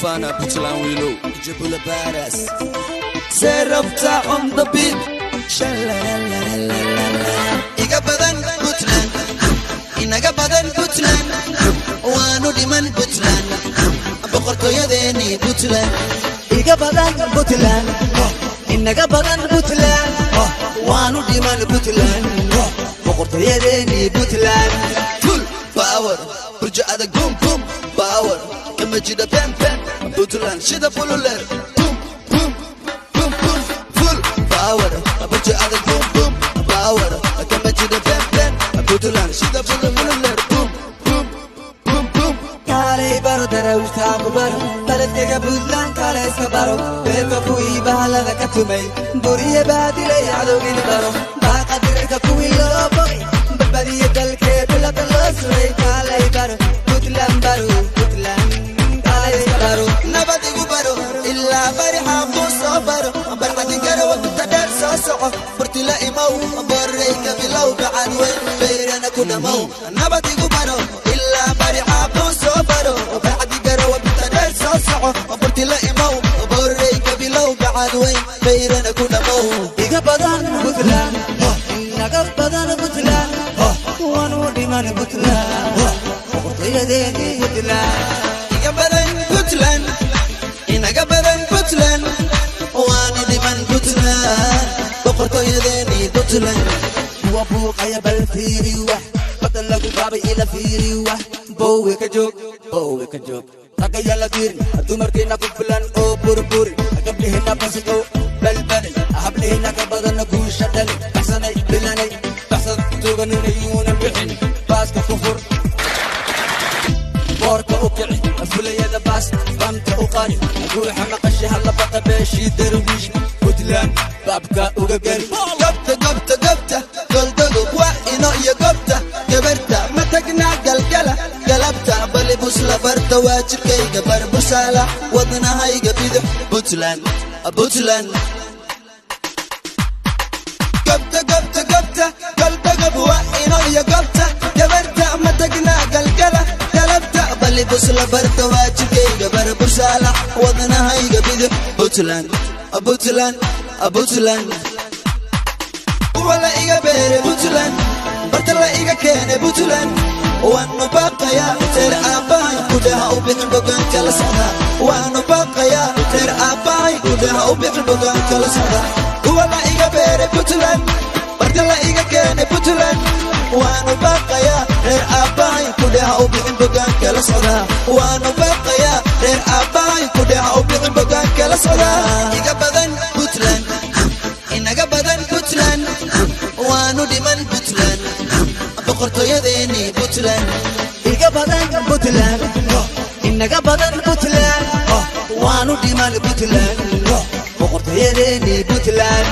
Fana Puntland Willow Jabula Badass Serapta on the beat Iga badan Puntland Inaga badan Puntland Waanu dhiman Puntland boqortooyadeeni Puntland Iga badan Puntland Inaga badan Puntland waanu dhiman Puntland boqortooyadeeni Puntland Full power burjada gum gum power kama jida pem pem Puntland shida pululer boom boom boom boom full power burjada gum gum power kama jida pem pem Puntland shida pululer boom boom boom boom Kale baro darawta kubaro baladega Puntland kale sabaro beelka kuwii bahalada ka tumay buriye baadilay cadowgii baro baaqadirka kuwii loo bogay badbadiye dalkee bilada loo suray kale baro Puntland baro Puntland kale baro nabadigu baro ilaa barixa ku soo baro barxadi garawa inta dheer soo soco furtila imaw borreyka bilowga cadweyn beyrana ku dhammow nabadigu baro ilaa barixa ku soo baro barxadi garawa inta dheer soo soco furtila imaw borreyka bilowga cadweyn beyrana ku dhammow Iga badan Puntland Inaga badan Puntland waanu dhiman Puntland boqortooyadeeni Puntland Iga badan Puntland inaga badan Puntland waanu dhiman Puntland boqortooyadeeni Puntland وابوقيا بالفيري وح بدل لك بابي إلى فيري وح بوي كجوك تاكا يلا ديري دمرتينا كفلان أو بوربوري قبل هنا بسكو بلبلي أحب لي هنا كبدن كوش شدلي بحسني بلاني بحسن توغني نيون بحين باسك كفر بورك أوكعي أفلي يدا باس بامت أوقاني أقول حما قشي هلا بقى بيشي درويش Puntland بابكا أوغاقري قبت قلدقب وإنو يقبت قبرت ما تقنع قلبت بلي بوسلا برت واجركي قبر بوسالة وضنا هاي قبيدح Puntland قبت قلدقب وإنو يقبت قبرت ما تقنع قلبت بلي بوسلا برت واجركي قبر بوسالة وضنا هاي قبيدح Puntland ولا إيجا بير Puntland برتلا إيجا كان Puntland وأنو باقيا تر أباي كلها وبين بقان كلا صدا وأنو باقيا تر أباي كلها وبين بقان كلا صدا ولا إيجا بير Puntland برتلا إيجا كان Puntland وأنو باقيا تر أباي كلها وبين بقان كلا صدا وأنو باقيا تر أباي كلها وبين بقان كلا صدا إيجا بدن Puntland إنك بدن Puntland waanu dhiman Puntland boqortooyadeeni Puntland Iga badan Puntland Inaga badan Puntland waanu dhiman Puntland boqortooyadeeni Puntland